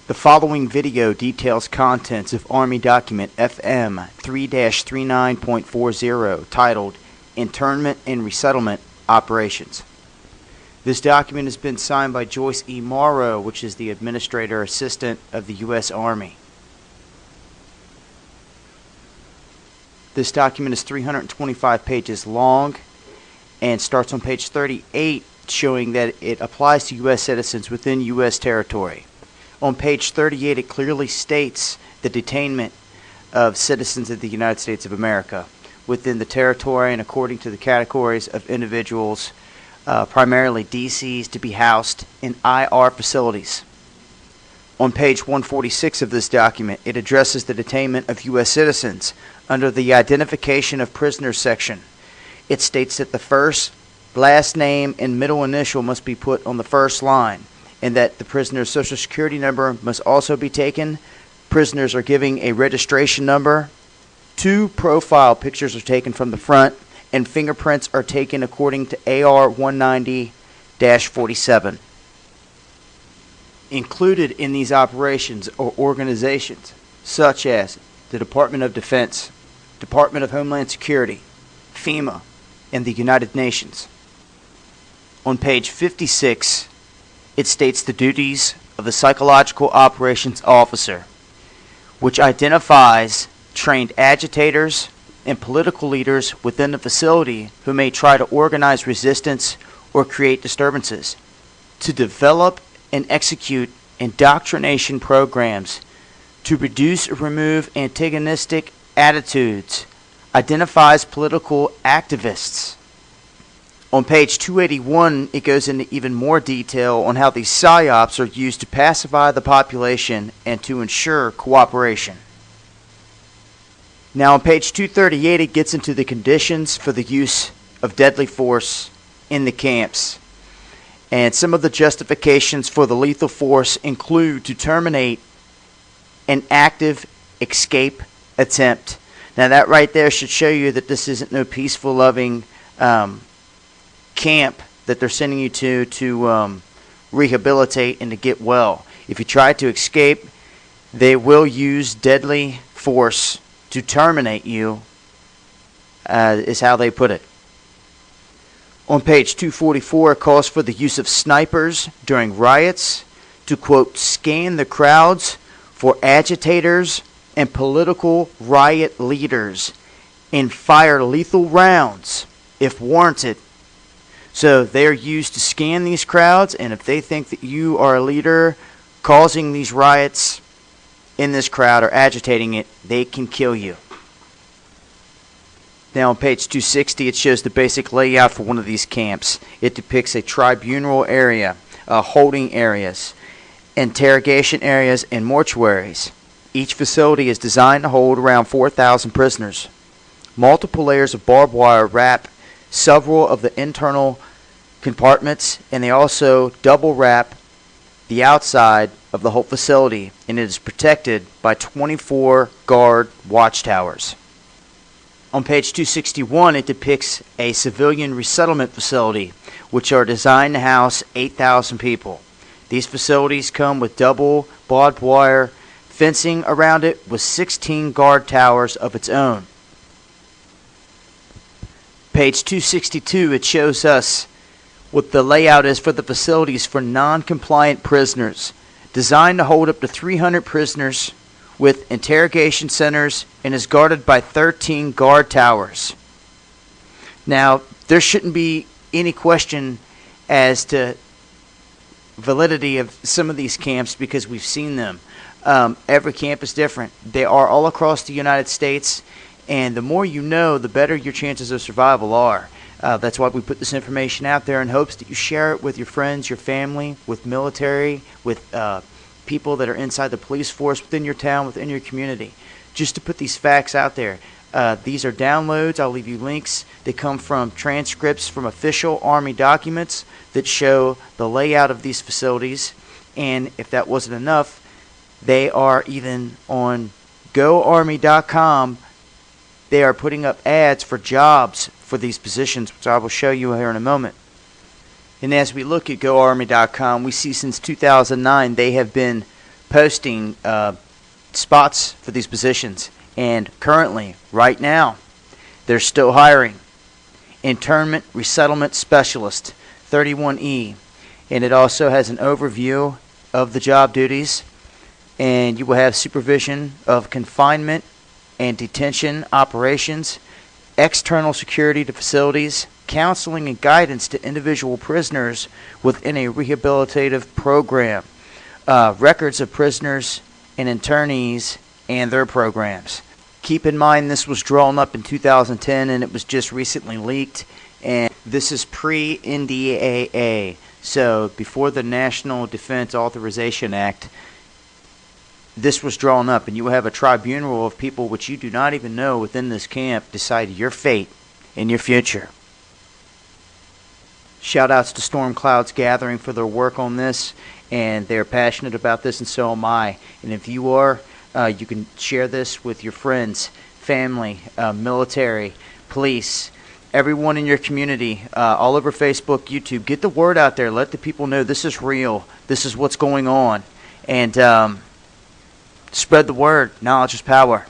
The following video details contents of Army Document FM 3-39.40 titled Internment and Resettlement Operations. This document has been signed by Joyce E. Morrow, which is the Administrator Assistant of the U.S. Army. This document is 325 pages long and starts on page 38, showing that it applies to U.S. citizens within U.S. territory. On page 38, it clearly states the detainment of citizens of the United States of America within the territory and according to the categories of individuals, primarily DCs, to be housed in IR facilities. On page 146 of this document, it addresses the detainment of U.S. citizens under the Identification of Prisoners section. It states that the first, last name, and middle initial must be put on the first line, and that the prisoner's social security number must also be taken. Prisoners are given a registration number. 2 profile pictures are taken from the front, and fingerprints are taken according to AR 190-47. Included in these operations are organizations such as the Department of Defense, Department of Homeland Security, FEMA, and the United Nations. On page 56, it states the duties of the Psychological Operations Officer, which identifies trained agitators and political leaders within the facility who may try to organize resistance or create disturbances, to develop and execute indoctrination programs to reduce or remove antagonistic attitudes, identifies political activists. On page 281, it goes into even more detail on how these PSYOPs are used to pacify the population and to ensure cooperation. Now on page 238, it gets into the conditions for the use of deadly force in the camps. And some of the justifications for the lethal force include to terminate an active escape attempt. Now that right there should show you that this isn't no peaceful, loving camp that they're sending you to rehabilitate and to get well. If you try to escape, they will use deadly force to terminate you, is how they put it. On page 244, it calls for the use of snipers during riots to, quote, scan the crowds for agitators and political riot leaders and fire lethal rounds if warranted. So they're used to scan these crowds, and if they think that you are a leader causing these riots in this crowd or agitating it, they can kill you. Now on page 260, it shows the basic layout for one of these camps. It depicts a tribunal area, holding areas, interrogation areas, and mortuaries. Each facility is designed to hold around 4,000 prisoners. Multiple layers of barbed wire wrap several of the internal compartments, and they also double wrap the outside of the whole facility, and it is protected by 24 guard watchtowers. On page 261, it depicts a civilian resettlement facility, which are designed to house 8,000 people. These facilities come with double barbed wire fencing around it with 16 guard towers of its own. Page 262, it shows us what the layout is for the facilities for non-compliant prisoners, designed to hold up to 300 prisoners with interrogation centers, and is guarded by 13 guard towers. Now, there shouldn't be any question as to validity of some of these camps because we've seen them. Every camp is different. They are all across the United States, and the more you know, the better your chances of survival are. That's why we put this information out there in hopes that you share it with your friends, your family, with military, with people that are inside the police force, within your town, within your community. Just to put these facts out there. These are downloads. I'll leave you links. They come from transcripts from official Army documents that show the layout of these facilities. And if that wasn't enough, they are even on GoArmy.com. They are putting up ads for jobs for these positions, which I will show you here in a moment. And as we look at GoArmy.com, we see since 2009 they have been posting spots for these positions. And currently, right now, they're still hiring. Internment Resettlement Specialist, 31E. And it also has an overview of the job duties. And you will have supervision of confinement and detention operations, external security to facilities, counseling and guidance to individual prisoners within a rehabilitative program, records of prisoners and internees and their programs. Keep in mind this was drawn up in 2010 and it was just recently leaked, and this is pre-NDAA, so before the National Defense Authorization Act. This was drawn up, and you will have a tribunal of people which you do not even know within this camp decide your fate and your future. Shout outs to Storm Clouds Gathering for their work on this, and they're passionate about this, and so am I. And if you are, you can share this with your friends, family, military, police, everyone in your community, all over Facebook, YouTube. Get the word out there. Let the people know this is real. This is what's going on. And spread the word. Knowledge is power.